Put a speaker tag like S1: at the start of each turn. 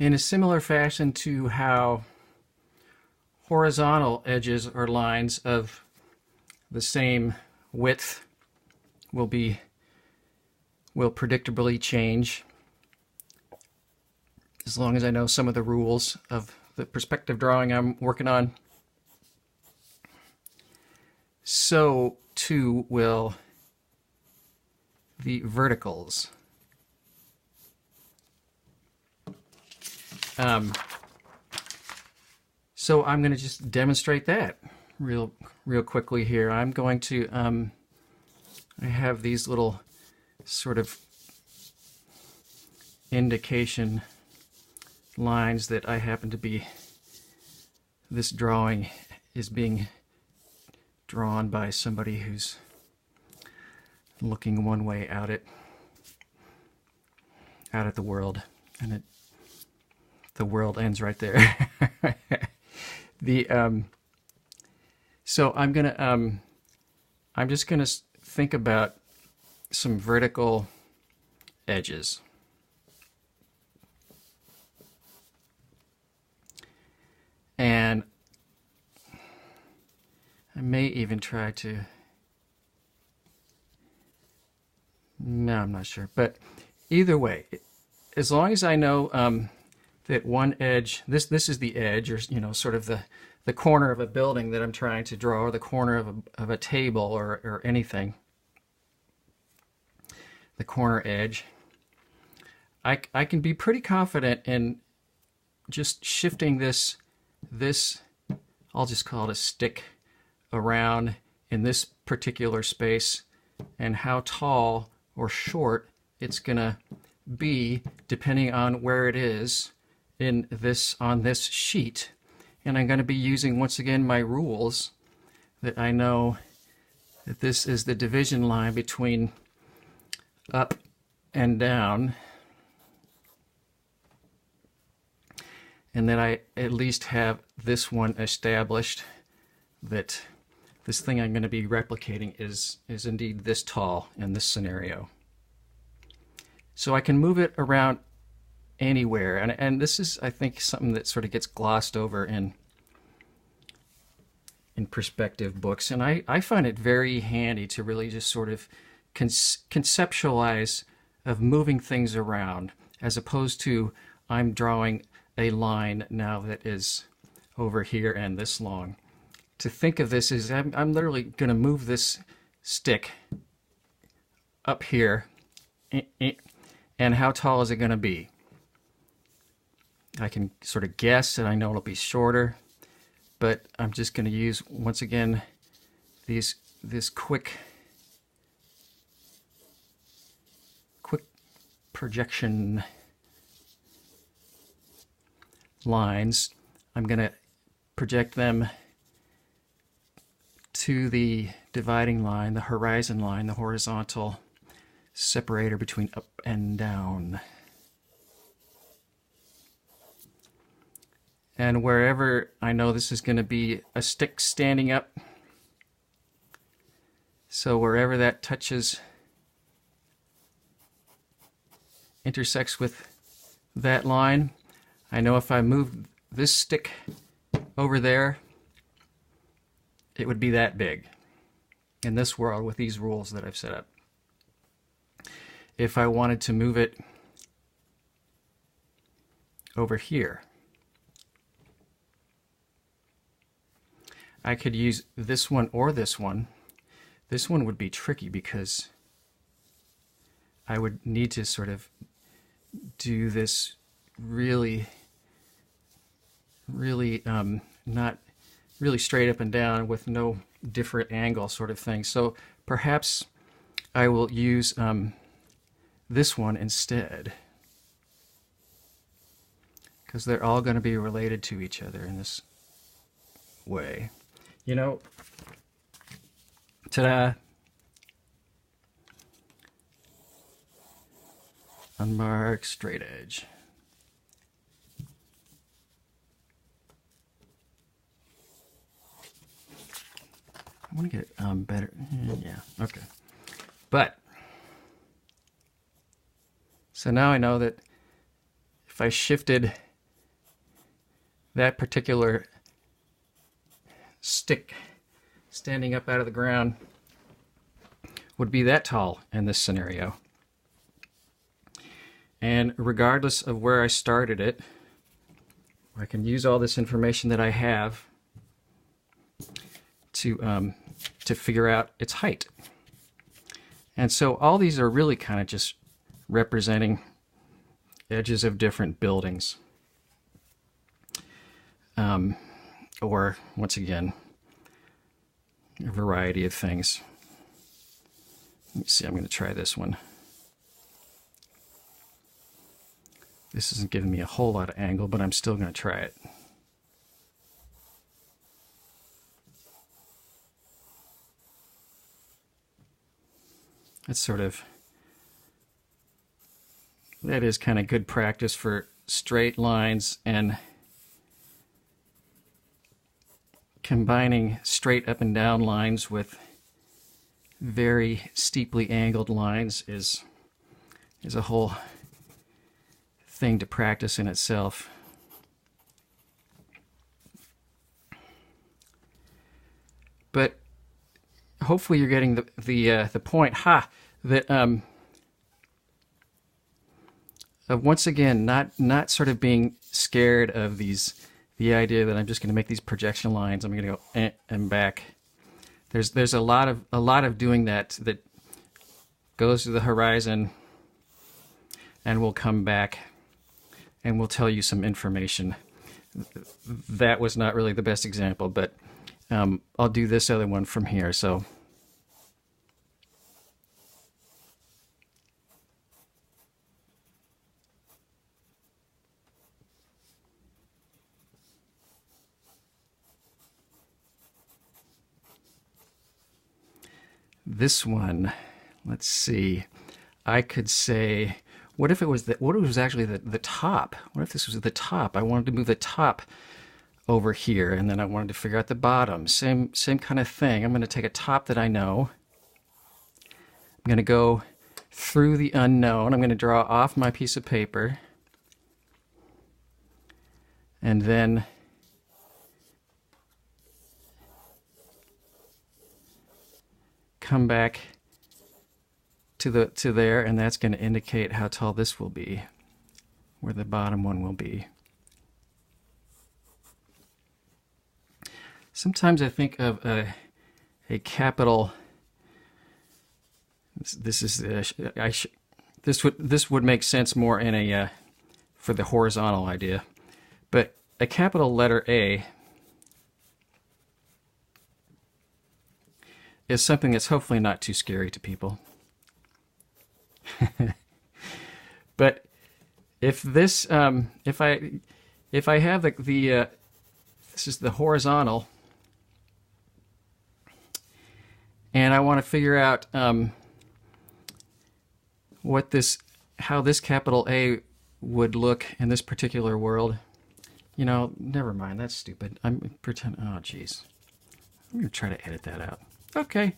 S1: in a similar fashion to how horizontal edges or lines of the same width will predictably change as long as I know some of the rules of the perspective drawing I'm working on. So too will the verticals. So I'm going to just demonstrate that real quickly here. I'm going to, I have these little sort of indication lines that I happen to be, this drawing is being drawn by somebody who's looking one way out at the world, and the world ends right there. So I'm just gonna think about some vertical edges. And I may even try to, no, I'm not sure. But either way, as long as I know that one edge, this is the edge, or sort of the corner of a building that I'm trying to draw, or the corner of a table or anything, the corner edge, I can be pretty confident in just shifting this, I'll just call it a stick, around in this particular space, and how tall or short it's gonna be depending on where it is in this, on this sheet. And I'm going to be using once again my rules that I know that this is the division line between up and down, and that I at least have this one established, that this thing I'm going to be replicating is indeed this tall in this scenario. So I can move it around anywhere, and this is, I think, something that sort of gets glossed over in perspective books, and I find it very handy to really just sort of conceptualize of moving things around, as opposed to I'm drawing a line now that is over here and this long. To think of this as I'm literally going to move this stick up here, and how tall is it going to be? I can sort of guess, and I know it'll be shorter, but I'm just going to use, once again, this quick projection lines. I'm going to project them to the dividing line, the horizon line, the horizontal separator between up and down. And wherever I know this is going to be a stick standing up, so wherever that touches, intersects with that line, I know if I move this stick over there, it would be that big in this world with these rules that I've set up. If I wanted to move it over here, I could use this one or this one. This one would be tricky because I would need to sort of do this really not really straight up and down with no different angle sort of thing. So perhaps I will use this one instead, because they're all going to be related to each other in this way. You know, ta-da! Unmarked straight edge. I want to get it better. Yeah, okay. But, so now I know that if I shifted that particular stick standing up out of the ground would be that tall in this scenario. And regardless of where I started it, I can use all this information that I have to figure out its height. And so all these are really kind of just representing edges of different buildings. Or, once again, a variety of things. Let me see, I'm going to try this one. This isn't giving me a whole lot of angle, but I'm still going to try it. That is kind of good practice for straight lines and combining straight up and down lines with very steeply angled lines is a whole thing to practice in itself. But hopefully you're getting the point. That of once again not sort of being scared of the idea that I'm just going to make these projection lines. I'm going to go and back. There's a lot of doing that goes to the horizon and will come back and will tell you some information. That was not really the best example, but I'll do this other one from here. So this one, let's see. I could say, what if it was actually the top? What if this was the top? I wanted to move the top over here, and then I wanted to figure out the bottom. Same kind of thing. I'm going to take a top that I know. I'm going to go through the unknown. I'm going to draw off my piece of paper, and then come back to there, and that's going to indicate how tall this will be, where the bottom one will be. Sometimes I think of a capital. This would make sense more in a for the horizontal idea, but a capital letter A is something that's hopefully not too scary to people. But if this, if I have this is the horizontal, and I want to figure out how this capital A would look in this particular world. You know, never mind. That's stupid. Oh, geez. I'm going to try to edit that out. Okay.